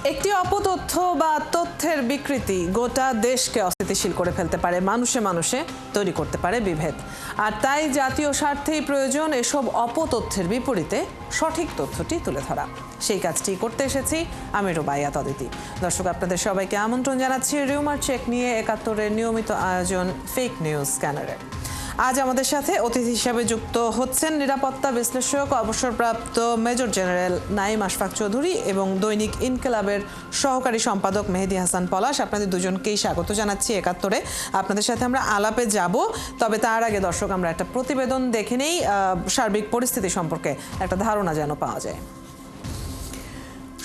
একটি অপতথ্য বা তথ্যের বিকৃতি গোটা দেশকে অস্থিতিশীল করে ফেলতে পারে, মানুষে মানুষে তৈরি করতে পারে বিভেদ। আর তাই জাতীয় স্বার্থেই প্রয়োজন এসব অপতথ্যের বিপরীতে সঠিক তথ্যটি তুলে ধরা। সেই কাজটি করতে এসেছি আমি রুবাইয়াত অদিতি। দর্শক, আপনাদের সবাইকে আমন্ত্রণ জানাচ্ছি রিউমার চেক নিয়ে ৭১-এর নিয়মিত আয়োজন ফেক নিউজ স্ক্যানারে। আজ আমাদের সাথে অতিথি হিসেবে যুক্ত হচ্ছেন নিরাপত্তা বিশ্লেষক অবসরপ্রাপ্ত মেজর জেনারেল নাঈম আশফাক চৌধুরী এবং দৈনিক ইনকিলাবের সহকারী সম্পাদক মেহেদী হাসান পলাশ। আপনাদের দুজনকেই স্বাগত জানাচ্ছি ৭১-এ। আপনাদের সাথে আমরা আলাপে যাব, তবে তার আগে দর্শক আমরা একটা প্রতিবেদন দেখে নেই, সার্বিক পরিস্থিতি সম্পর্কে একটা ধারণা যেন পাওয়া যায়।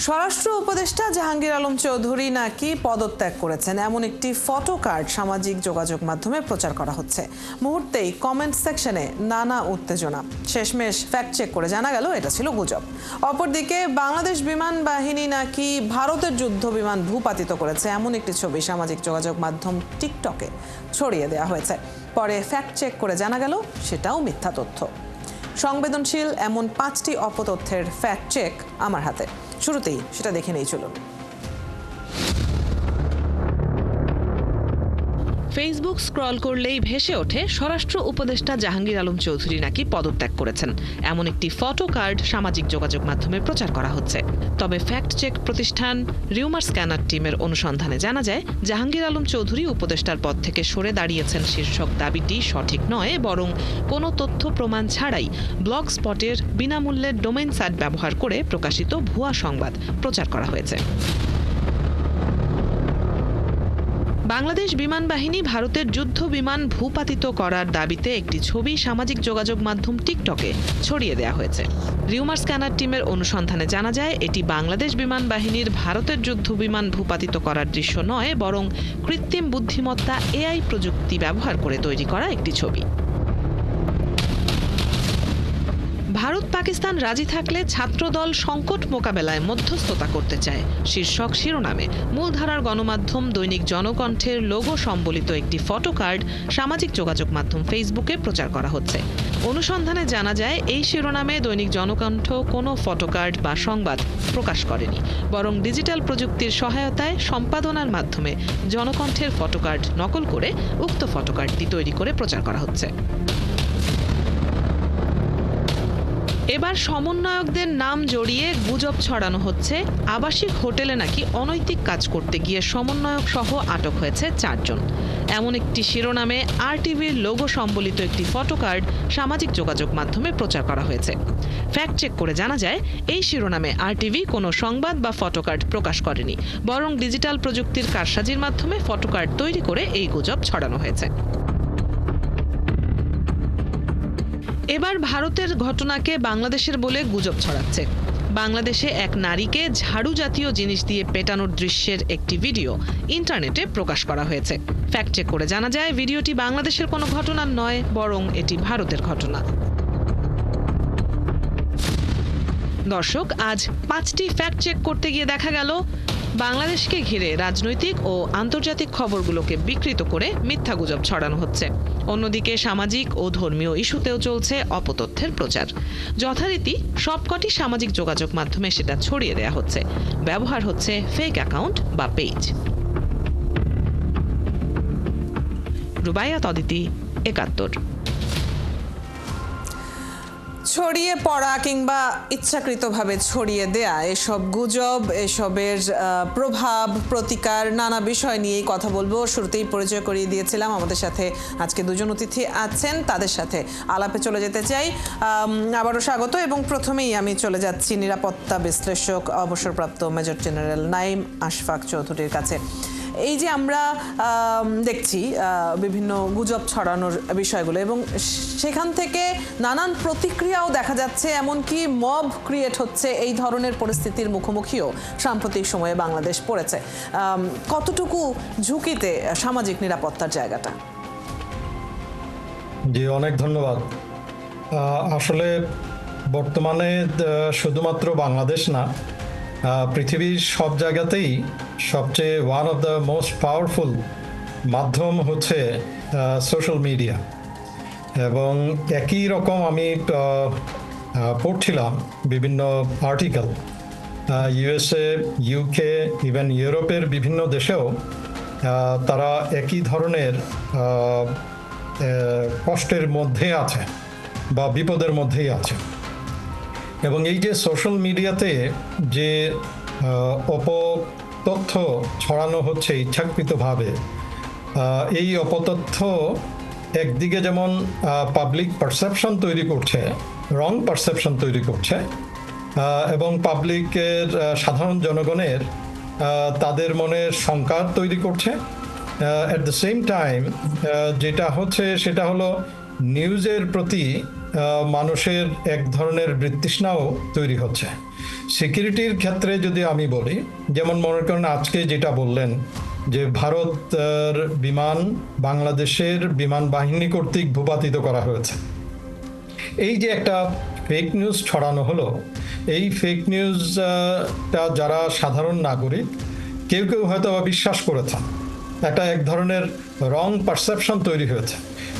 স্বরাষ্ট্র উপদেষ্টা জাহাঙ্গীর আলম চৌধুরী নাকি পদত্যাগ করেছেন, এমন একটি ফটো কার্ড সামাজিক যোগাযোগ মাধ্যমে প্রচার করা হচ্ছে। মুহূর্তেই কমেন্ট সেকশনে নানা উত্তেজনা। শেষমেশ ফ্যাক্ট চেক করে জানা গেল এটা ছিল গুজব। অপরদিকে বাংলাদেশ বিমান বাহিনী নাকি ভারতের যুদ্ধ বিমান ভূপাতিত করেছে, এমন একটি ছবি সামাজিক যোগাযোগ মাধ্যম টিকটকে ছড়িয়ে দেওয়া হয়েছে। পরে ফ্যাক্ট চেক করে জানা গেল সেটাও মিথ্যা তথ্য। সংবেদনশীল এমন ৫টি অপতথ্যের ফ্যাক্ট চেক আমার হাতে। শুরুতেই সেটা দেখে নেই, চলুন। ফেসবুক স্ক্রল করলেই ভেসে ওঠে স্বরাষ্ট্র উপদেষ্টা জাহাঙ্গীর আলম চৌধুরী নাকি পদত্যাগ করেছেন, এমন একটি ফটো কার্ড সামাজিক যোগাযোগ মাধ্যমে প্রচার করা হচ্ছে। তবে ফ্যাক্ট চেক প্রতিষ্ঠান রিউমার স্ক্যানার টিমের অনুসন্ধানে জানা যায়, জাহাঙ্গীর আলম চৌধুরী উপদেষ্টার পদ থেকে সরে দাঁড়িয়েছেন শীর্ষক দাবিটি সঠিক নয়, বরং কোনো তথ্য প্রমাণ ছাড়াই ব্লগ স্পটের বিনামূল্যের ডোমেইন সাইট ব্যবহার করে প্রকাশিত ভুয়া সংবাদ প্রচার করা হয়েছে। বাংলাদেশ বিমান বাহিনী ভারতের যুদ্ধ বিমান ভূপাতিত করার দাবিতে একটি ছবি সামাজিক যোগাযোগ মাধ্যম টিকটকে ছড়িয়ে দেওয়া হয়েছে। রিউমার স্ক্যানার টিমের অনুসন্ধানে জানা যায়, এটি বাংলাদেশ বিমান বাহিনীর ভারতের যুদ্ধ বিমান ভূপাতিত করার দৃশ্য নয়, বরং কৃত্রিম বুদ্ধিমত্তা এআই প্রযুক্তি ব্যবহার করে তৈরি করা একটি ছবি। ভারত পাকিস্তান রাজি থাকলে ছাত্রদল সংকট মোকাবেলায় মধ্যস্থতা করতে চায় শীর্ষক শিরোনামে মূলধারার গণমাধ্যম দৈনিক জনকণ্ঠের লোগো সম্বলিত একটি ফটো কার্ড সামাজিক যোগাযোগ মাধ্যম ফেসবুকে প্রচার করা হচ্ছে। অনুসন্ধানে জানা যায়, এই শিরোনামে দৈনিক জনকণ্ঠ কোনো ফটো কার্ড বা সংবাদ প্রকাশ করেনি, বরং ডিজিটাল প্রযুক্তির সহায়তায় সম্পাদনার মাধ্যমে জনকণ্ঠের ফটো কার্ড নকল করে উক্ত ফটো কার্ডটি তৈরি করে প্রচার করা হচ্ছে। এবার সমন্বয়কদের নাম জড়িয়ে গুজব ছড়ানো হচ্ছে, আবাসিক হোটেলে নাকি অনৈতিক কাজ করতে গিয়ে সমন্বয়ক সহ আটক হয়েছে ৪ জন। এমন একটি শিরোনামে আরটিভির লোগো সম্বলিত একটি ফটো কার্ড সামাজিক যোগাযোগ মাধ্যমে প্রচার করা হয়েছে। ফ্যাক্ট চেক করে জানা যায়, এই শিরোনামে আরটিভি কোনো সংবাদ বা ফটো কার্ড প্রকাশ করেনি, বরং ডিজিটাল প্রযুক্তির কারসাজির মাধ্যমে ফটো কার্ড তৈরি করে এই গুজব ছড়ানো হয়েছে। এবার ভারতের ঘটনাকে বাংলাদেশের বলে গুজব ছড়াচ্ছে। বাংলাদেশে এক নারীকে ঝাড়ু জাতীয় জিনিস দিয়ে পেটানোর দৃশ্যের একটি ভিডিও ইন্টারনেটে প্রকাশ করা হয়েছে। ফ্যাক্ট চেক করে জানা যায়, ভিডিওটি বাংলাদেশের কোনো ঘটনা নয়, বরং এটি ভারতের ঘটনা। দর্শক, আজ ৫টি ফ্যাক্ট চেক করতে গিয়ে দেখা গেল, বাংলাদেশকে ঘিরে রাজনৈতিক ও আন্তর্জাতিক খবরগুলোকে বিকৃত করে মিথ্যা গুজব ছড়ানো হচ্ছে। অন্যদিকে সামাজিক ও ধর্মীয় ইস্যুতেও চলছে অপতথ্যের প্রচার। যথারীতি সবকটি সামাজিক যোগাযোগ মাধ্যমে সেটা ছড়িয়ে দেওয়া হচ্ছে। ব্যবহার হচ্ছে ফেক অ্যাকাউন্ট বা পেজ। রুবাইয়াত অদিতি, ৭১। ছড়িয়ে পড়া কিংবা ইচ্ছাকৃতভাবে ছড়িয়ে দেয়া এসব গুজব, এসবের প্রভাব প্রতিকার নানা বিষয় নিয়েই কথা বলবো। শুরুতেই পরিচয় করিয়ে দিয়েছিলাম, আমাদের সাথে আজকে দুজন অতিথি আছেন, তাদের সাথে আলাপে চলে যেতে চাই। আবারও স্বাগত, এবং প্রথমেই আমি চলে যাচ্ছি নিরাপত্তা বিশ্লেষক অবসরপ্রাপ্ত মেজর জেনারেল নাঈম আশফাক চৌধুরীর কাছে। এই যে আমরা দেখছি বিভিন্ন গুজব ছড়ানোর বিষয়গুলো, এবং সেখান থেকে নানান প্রতিক্রিয়াও দেখা যাচ্ছে, এমনকি মব ক্রিয়েট হচ্ছে, এই ধরনের পরিস্থিতির মুখোমুখিও সাম্প্রতিক সময়ে বাংলাদেশ পড়েছে। কতটুকু ঝুঁকিতে সামাজিক নিরাপত্তার জায়গাটা? জি, অনেক ধন্যবাদ। আসলে বর্তমানে শুধুমাত্র বাংলাদেশ না, পৃথিবীর সব জায়গাতেই সবচেয়ে one of the most powerful মাধ্যম হচ্ছে সোশ্যাল মিডিয়া। এবং একই রকম আমি পড়ছিলাম বিভিন্ন আর্টিকেল ইউএসএ, ইউকে, ইভেন ইউরোপের বিভিন্ন দেশেও তারা একই ধরনের কষ্টের মধ্যে আছে বা বিপদের মধ্যেই আছে। এবং এই যে সোশ্যাল মিডিয়াতে যে অপতথ্য ছড়ানো হচ্ছে ইচ্ছাকৃতভাবে, এই অপতথ্য একদিকে যেমন পাবলিক পারসেপশন তৈরি করছে, রং পারসেপশন তৈরি করছে, এবং পাবলিকের সাধারণ জনগণের তাদের মনে শঙ্কা তৈরি করছে। অ্যাট দ্য সেম টাইম যেটা হচ্ছে সেটা হলো নিউজের প্রতি মানুষের এক ধরনের বিতৃষ্ণাও তৈরি হচ্ছে। সিকিউরিটির ক্ষেত্রে যদি আমি বলি, যেমন মনে করেন আজকে যেটা বললেন যে ভারতের বিমান বাংলাদেশের বিমান বাহিনী কর্তৃক ভূপাতিত করা হয়েছে, এই যে একটা ফেক নিউজ ছড়ানো হলো, এই ফেক নিউজটা যারা সাধারণ নাগরিক কেউ কেউ হয়তো বিশ্বাস করেছেন, একটা এক ধরনের রং পারসেপশন তৈরি হয়েছে।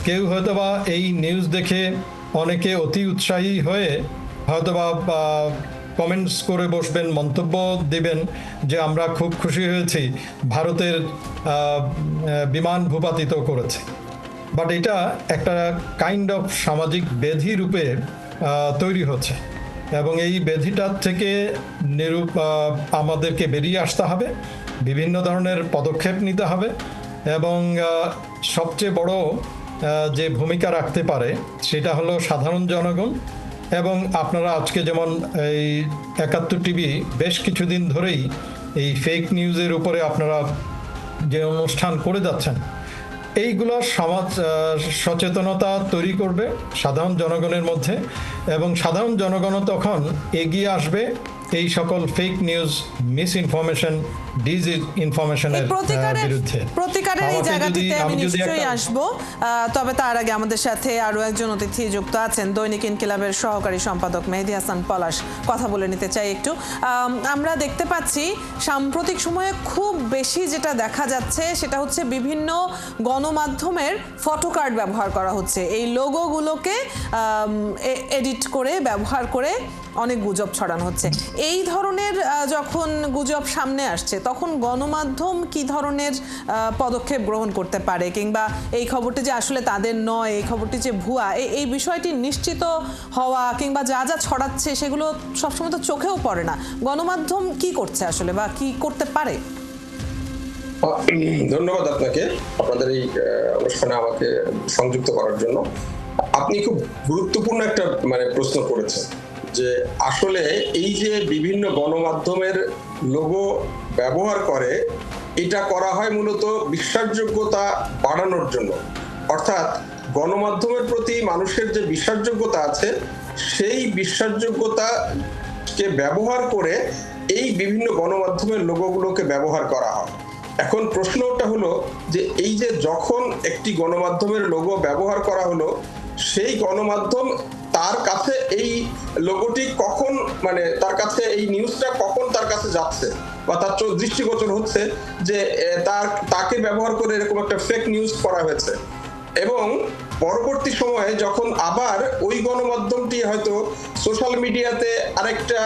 কেউ হয়তোবা এই নিউজ দেখে অনেকে অতি উৎসাহী হয়ে হয়তোবা কমেন্টস করে বসবেন, মন্তব্য দিবেন যে আমরা খুব খুশি হয়েছি ভারতের বিমান ভূপাতিত করেছে। বাট এটা একটা কাইন্ড অফ সামাজিক ব্যাধি রূপে তৈরি হচ্ছে, এবং এই ব্যাধিটার থেকে আমাদেরকে বেরিয়ে আসতে হবে, বিভিন্ন ধরনের পদক্ষেপ নিতে হবে, এবং সবচেয়ে বড় যে ভূমিকা রাখতে পারে সেটা হলো সাধারণ জনগণ। এবং আপনারা আজকে যেমন এই ৭১ টিভি বেশ কিছুদিন ধরেই এই ফেক নিউজের উপরে আপনারা যে অনুষ্ঠান করে যাচ্ছেন, এইগুলো সমাজ সচেতনতা তৈরি করবে সাধারণ জনগণের মধ্যে, এবং সাধারণ জনগণও তখন এগিয়ে আসবে এই সকল ফেক নিউজ, মিস ইনফরমেশন, ডিসইনফরমেশনের বিরুদ্ধে। প্রতিকারের এই জায়গাটিতে আমি নিশ্চয়ই আসব, তবে তার আগে আমাদের সাথে আরো একজন অতিথি যুক্ত আছেন, দৈনিক ইনকিলাবের সহকারী সম্পাদক মেহেদী হাসান পলাশ। কথা বলে নিতে চাই একটু। আমরা দেখতে পাচ্ছি সাম্প্রতিক সময়ে খুব বেশি যেটা দেখা যাচ্ছে সেটা হচ্ছে বিভিন্ন গণমাধ্যমের ফটোকার্ড ব্যবহার করা হচ্ছে। এই লোগোগুলোকে এডিট করে ব্যবহার করে অনেক গুজব ছড়ানো হচ্ছে। এই ধরনের যখন গুজব সামনে আসছে তখন গণমাধ্যম কি ধরনের পদক্ষেপ গ্রহণ করতে পারে, কিংবা এই খবরটি যে আসলে তাদের নয়, এই খবরটি যে ভুয়া, এই বিষয়টি নিশ্চিত হওয়া কিংবা যা যা ছড়াচ্ছে সেগুলো সবসময় তো চোখেও পড়ে না, গণমাধ্যম কি করছে আসলে বা কি করতে পারে? ধন্যবাদ আপনাকে আপনাদের এই অনুষ্ঠানে আমাকে সংযুক্ত করার জন্য। আপনি খুব গুরুত্বপূর্ণ একটা প্রশ্ন করেছেন যে আসলে এই যে বিভিন্ন গণমাধ্যমের লোগো ব্যবহার করে, এটা করা হয় মূলত বিশ্বাসযোগ্যতা বাড়ানোর জন্য। অর্থাৎ গণমাধ্যমের প্রতি মানুষের যে বিশ্বাসযোগ্যতা আছে, সেই বিশ্বাসযোগ্যতাকে ব্যবহার করে এই বিভিন্ন গণমাধ্যমের লোগোগুলোকে ব্যবহার করা হয়। এখন প্রশ্নটা হলো যে এই যে যখন একটি গণমাধ্যমের লোগো ব্যবহার করা হলো, সেই গণমাধ্যম তার কাছে এই লোগোটি কখন তার কাছে এই নিউজটা কখন তার কাছে যাচ্ছে বা তার দৃষ্টিগোচর হচ্ছে যে তাকে ব্যবহার করে এরকম একটা ফেক নিউজ করা হয়েছে। এবং পরবর্তী সময়ে যখন আবার ওই গণমাধ্যমটি হয়তো সোশ্যাল মিডিয়াতে আরেকটা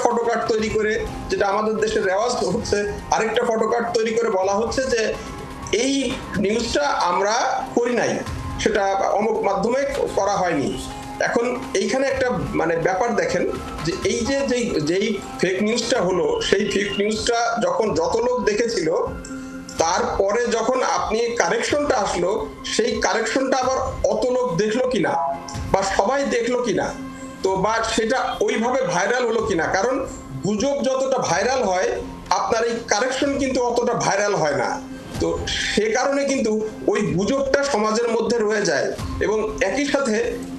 ফটোকার্ড তৈরি করে, যেটা আমাদের দেশের রেওয়াজ হচ্ছে, আরেকটা ফটোকার্ড তৈরি করে বলা হচ্ছে যে এই নিউজটা আমরা করি নাই, সেটা অমুক মাধ্যমে করা হয়নি। এখন এইখানে একটা ব্যাপার দেখেন যে এই যেই ফেক নিউজটা হলো, সেই ফেক নিউজটা যখন যত লোক দেখেছিল, তারপরে যখন আপনি কারেকশনটা আসলো, সেই কারেকশনটা আবার অত লোক দেখলো কিনা বা সবাই দেখলো কিনা, তো বা সেটা ওইভাবে ভাইরাল হলো কিনা। কারণ গুজব যতটা ভাইরাল হয়, আপনার এই কারেকশন কিন্তু অতটা ভাইরাল হয় না। তো সে কারণে কিন্তু ওই গুজবটা সমাজের মধ্যে রয়ে যায়। এবং একই সাথে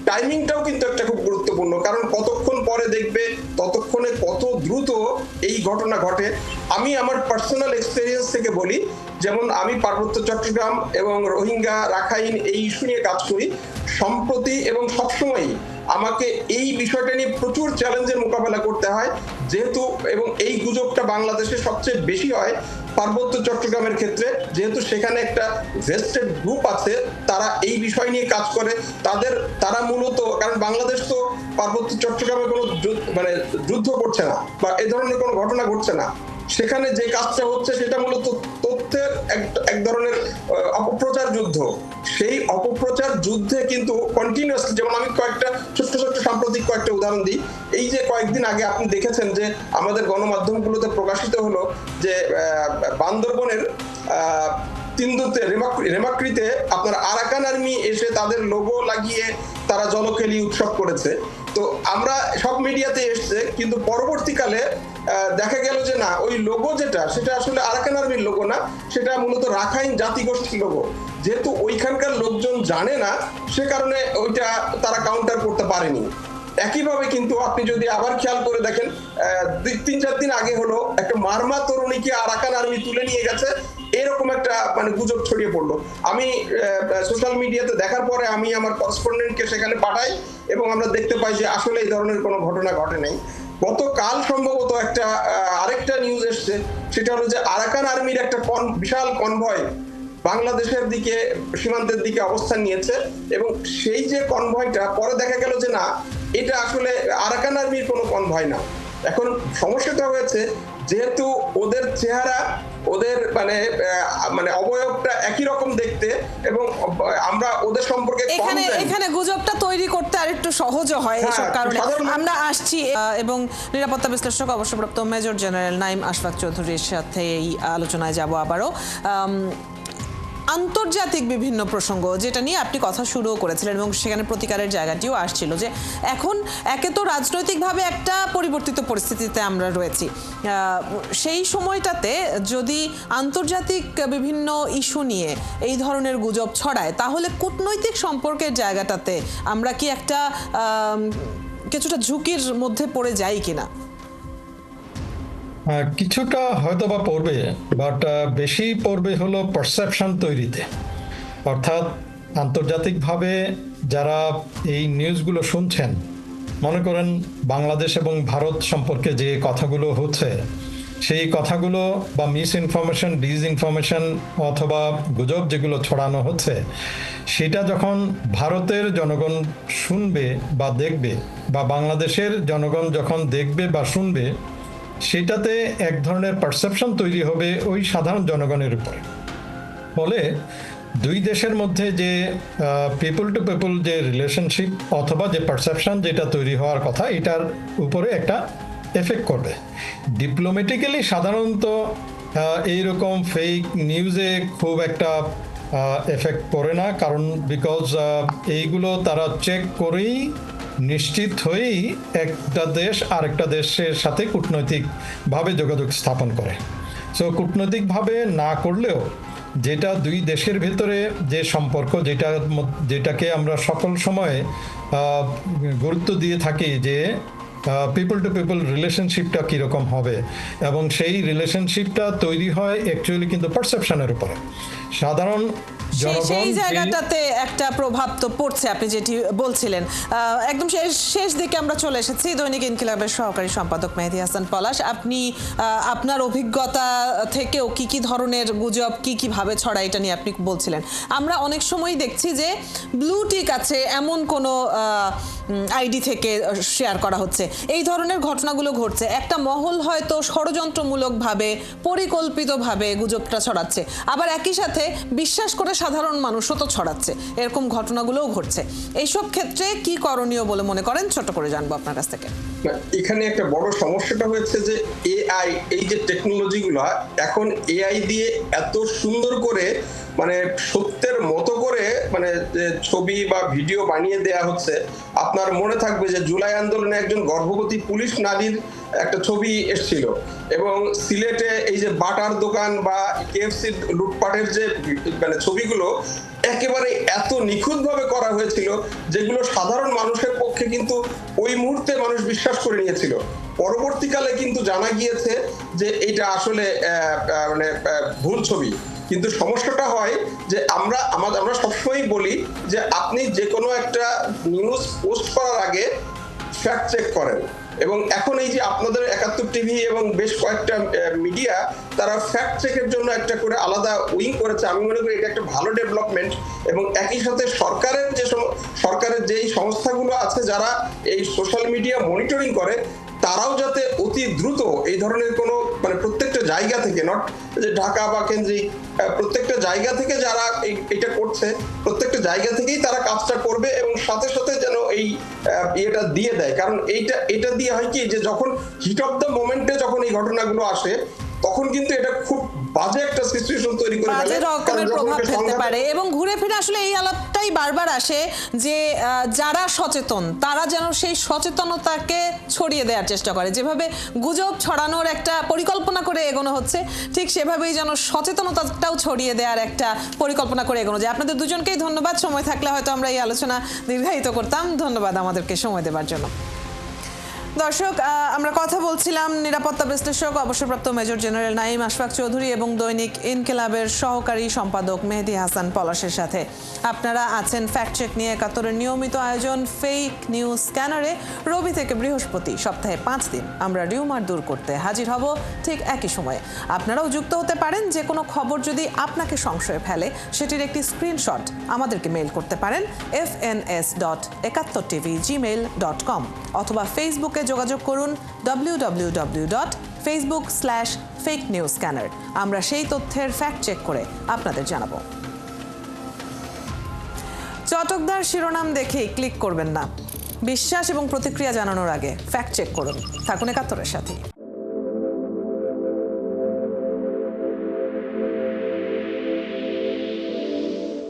টাইমিংটাও কিন্তু একটা খুব গুরুত্বপূর্ণ, কারণ কতক্ষণ পরে দেখবে ততক্ষণে কত দ্রুত এই ঘটনা ঘটে। আমি আমার পার্সোনাল এক্সপেরিয়েন্স থেকে বলি, যেমন আমি পার্বত্য চট্টগ্রাম এবং রোহিঙ্গা রাখাইন এই ইস্যু নিয়ে কাজ করি সম্প্রতি, এবং সবসময়ই আমাকে এই বিষয়টা নিয়ে প্রচুর চ্যালেঞ্জের মোকাবেলা করতে হয়, যেহেতু এবং এই গুজবটা বাংলাদেশে সবচেয়ে বেশি হয় পার্বত্য চট্টগ্রামের ক্ষেত্রে, যেহেতু সেখানে একটা ভেস্টেড গ্রুপ আছে, তারা এই বিষয় নিয়ে কাজ করে। তারা মূলত, কারণ বাংলাদেশ তো পার্বত্য চট্টগ্রামে কোনো মানে যুদ্ধ করছে না বা এ ধরনের কোনো ঘটনা ঘটছে না, সেখানে যে কাজটা হচ্ছে সেটা মূলত তথ্যের এক ধরনের অপপ্রচার যুদ্ধ। সেই অপপ্রচার যুদ্ধে কিন্তু কন্টিনিউয়াসলি, যেমন আমি কয়েকটা ছোট্ট সাম্প্রতিক কয়েকটা উদাহরণ দিই। এই যে কয়েকদিন আগে আপনি দেখেছেন যে আমাদের গণমাধ্যমগুলোতে প্রকাশিত হলো যে বান্দরবনের তিনদুতে রেমাক্রিতে আপনার আরাকান আর্মি এসে তাদের লোগো লাগিয়ে তারা জলকেলি উৎসব করেছে। তো আমরা সব মিডিয়াতে এসছে, কিন্তু পরবর্তীকালে দেখা গেল যে না, ওই লোগো সেটা আসলে আরাকান আর্মির লোগো না, সেটা মূলত রাখাইন জাতিগোষ্ঠীর লোগো। যেহেতু ওইখানকার লোকজন জানে না, সে কারণে ওইটা তারা কাউন্টার করতে পারেনি। একইভাবে কিন্তু আপনি যদি আবার খেয়াল করে দেখেন, 3-4 দিন আগে হলো একটা মারমা তরুণীকে আরাকান আর্মি তুলে নিয়ে গেছে, এরকম একটা মানে গুজব ছড়িয়ে পড়লো। আমি সোশ্যাল মিডিয়াতে দেখার পরে আমি আমার করেসপন্ডেন্টকে সেখানে পাঠাই এবং আমরা দেখতে পাই যে আসলে এই ধরনের কোনো ঘটনা ঘটে নাই। গতকাল সম্ভবত আরেকটা নিউজ এসছে, সেটা হলো যে আরাকান আর্মির একটা বিশাল কনভয় বাংলাদেশের দিকে, সীমান্তের দিকে অবস্থান নিয়েছে, এবং সেই যে কনভয়টা পরে দেখা গেল যে না, এটা আসলে আরাকান আর্মির কোনো কনভয় না। এখন সমস্যাটা হয়েছে, যেহেতু ওদের চেহারা, ওদের মানে অবয়বটা একই রকম দেখতে, এবং আমরা ওদের সম্পর্কে এখানে গুজবটা তৈরি করতে আর একটু সহজও হয় এসব কারণে। আমরা আসছি এবং নিরাপত্তা বিশ্লেষক অবসরপ্রাপ্ত মেজর জেনারেল নাঈম আশফাক চৌধুরীর সাথে এই আলোচনায় যাব আবারও। আন্তর্জাতিক বিভিন্ন প্রসঙ্গ যেটা নিয়ে আপনি কথা শুরুও করেছিলেন এবং সেখানে প্রতিকারের জায়গাটিও আসছিল, যে এখন একে তো রাজনৈতিকভাবে একটা পরিবর্তিত পরিস্থিতিতে আমরা রয়েছি, সেই সময়টাতে যদি আন্তর্জাতিক বিভিন্ন ইস্যু নিয়ে এই ধরনের গুজব ছড়ায়, তাহলে কূটনৈতিক সম্পর্কের জায়গাটাতে আমরা কি একটা কিছুটা ঝুঁকির মধ্যে পড়ে যাই কিনা? কিছুটা হয়তো বা পড়বে, বাট বেশি পড়বে হলো পারসেপশন তৈরিতে। অর্থাৎ আন্তর্জাতিকভাবে যারা এই নিউজগুলো শুনছেন, মনে করেন বাংলাদেশ এবং ভারত সম্পর্কে যে কথাগুলো হচ্ছে, সেই কথাগুলো বা মিস ইনফরমেশন, ডিসইনফরমেশন অথবা গুজব যেগুলো ছড়ানো হচ্ছে, সেটা যখন ভারতের জনগণ শুনবে বা দেখবে, বা বাংলাদেশের জনগণ যখন দেখবে বা শুনবে, সেটাতে এক ধরনের পারসেপশন তৈরি হবে ওই সাধারণ জনগণের উপরে। ফলে দুই দেশের মধ্যে যে পিপল টু পিপল যে রিলেশনশিপ অথবা যে পারসেপশন যেটা তৈরি হওয়ার কথা, এটার উপরে একটা এফেক্ট করবে। ডিপ্লোম্যাটিক্যালি সাধারণত এইরকম ফেক নিউজে খুব একটা এফেক্ট পড়ে না, কারণ বিকজ এইগুলো তারা চেক করেই নিশ্চিত হয়েই একটা দেশ আরেকটা দেশের সাথে কূটনৈতিকভাবে যোগাযোগ স্থাপন করে। সো কূটনৈতিকভাবে না করলেও যেটা দুই দেশের ভেতরে যে সম্পর্ক, যেটাকে আমরা সকল সময় গুরুত্ব দিয়ে থাকি, যে পিপল টু পিপল রিলেশনশিপটা কীরকম হবে, এবং সেই রিলেশনশিপটা তৈরি হয় অ্যাকচুয়ালি কিন্তু পারসেপশনের উপরে। সাধারণ সেই জায়গাটাতে একটা প্রভাব তো পড়ছে, আপনি যেটি বলছিলেন। একদম শেষ দিকে আমরা চলে এসেছি। দৈনিক ইনকিলাবের সহকারী সম্পাদক মেহেদী হাসান পলাশ, আপনি আপনার অভিজ্ঞতা থেকেও কি ধরনের গুজব কিভাবে ছড়ায় এটা নিয়ে আপনি বলছিলেন। আমরা অনেক সময় দেখছি যে ব্লু টিক আছে এমন কোনো আইডি থেকে শেয়ার করা হচ্ছে, এই ধরনের ঘটনাগুলো ঘটছে। একটা মহল হয়তো ষড়যন্ত্রমূলকভাবে পরিকল্পিতভাবে গুজবটা ছড়াচ্ছে, আবার একই সাথে বিশ্বাস করে সাধারণ মানুষও তো ছড়াচ্ছে, এরকম ঘটনাগুলোও ঘটছে। এইসব ক্ষেত্রে কি করণীয় বলে মনে করেন, ছোট করে জানবো আপনার কাছ থেকে। এখানে একটা বড় সমস্যাটা হয়েছে যে এআই, এই যে টেকনোলজিগুলো এখন এআই দিয়ে এত সুন্দর করে মানে সত্যের মতো করে মানে ছবি বা ভিডিও বানিয়ে দেয়া হচ্ছে। আপনার মনে থাকবে যে জুলাই আন্দোলনে একজন গর্ভবতী পুলিশ নারীর একটা ছবি এসেছিল, এবং সিলেটে এই যে বাটার দোকান বা কেএফসি লুটপাটের যে মানে ছবিগুলো একেবারে এত নিখুঁতভাবে করা হয়েছিল, যেগুলো সাধারণ মানুষের পক্ষে কিন্তু ওই মুহূর্তে মানুষ বিশ্বাস করে নিয়েছিল। পরবর্তীকালে কিন্তু জানা গিয়েছে যে এটা আসলে মানে ভুল ছবি। কিন্তু সমস্যাটা হয় যে আমরা সবসময় বলি যে আপনি যে কোনো একটা নিউজ পোস্ট করার আগে ফ্যাক্ট চেক করেন, এবং এখন এই যে আপনাদের 71 টিভি এবং বেশ কয়েকটা মিডিয়া তারা ফ্যাক্ট চেকের জন্য একটা করে আলাদা উইং করেছে। আমি মনে করি এটা একটা ভালো ডেভেলপমেন্ট, এবং একই সাথে সরকারের যেই সংস্থাগুলো আছে যারা এই সোশ্যাল মিডিয়া মনিটরিং করে তারাও যাতে অতি দ্রুত এই ধরনের কোনো মানে প্রত্যেকটা জায়গা থেকে, নট যে ঢাকা বা কেন্দ্রিক, প্রত্যেকটা জায়গা থেকে যারা এটা করছে প্রত্যেকটা জায়গা থেকেই তারা কাজটা করবে, এবং সাথে সাথে যেন এই ইয়েটা দিয়ে দেয়। কারণ এটা দিয়ে হয় কি যে যখন হিট অফ দ্য মোমেন্টে যখন এই ঘটনাগুলো আসে তখন কিন্তু এটা খুব বাজে একটা সিচুয়েশন তৈরি করে বাজে রকমের প্রভাব ফেলতে পারে। এবং ঘুরে ফিরে আসলে এই আলাপটাই বারবার আসে যে যারা সচেতন তারা যেন সেই সচেতনতাকে ছড়িয়ে দেওয়ার চেষ্টা করে। যেভাবে গুজব ছড়ানোর একটা পরিকল্পনা করে এগোনো হচ্ছে, ঠিক সেভাবেই যেন সচেতনতাটাও ছড়িয়ে দেওয়ার একটা পরিকল্পনা করে এগোনো যায়। আপনাদের দুজনকেই ধন্যবাদ। সময় থাকলে হয়তো আমরা এই আলোচনা দীর্ঘায়িত করতাম। ধন্যবাদ আমাদেরকে সময় দেওয়ার জন্য। দর্শক, আমরা কথা বলছিলাম নিরাপত্তা বিশ্লেষক অবসরপ্রাপ্ত মেজর জেনারেল নাঈম আশফাক চৌধুরী এবং দৈনিক ইনকিলাবের সহকারী সম্পাদক মেহেদী হাসান পলাশের সাথে। আপনারা আছেন ফ্যাক্ট চেক নিয়ে 71-এর নিয়মিত আয়োজন ফেক নিউজ স্ক্যানারে। রবি থেকে বৃহস্পতি সপ্তাহে 5 দিন আমরা রিউমার দূর করতে হাজির হব ঠিক একই সময়ে। আপনারাও যুক্ত হতে পারেন। যে কোনো খবর যদি আপনাকে সংশয়ে ফেলে সেটির একটি স্ক্রিনশট আমাদেরকে মেইল করতে পারেন fns.71tv@gmail.com অথবা ফেসবুকে যোগাযোগ করুন www.facebook/fakenewsscanner। আমরা সেই তথ্যের ফ্যাক্ট চেক করে আপনাদের জানাবো। চটকদার শিরোনাম দেখেই ক্লিক করবেন না। বিশ্বাস এবং প্রতিক্রিয়া জানানোর আগে ফ্যাক্ট চেক করুন। থাকুন 71-এর সাথে।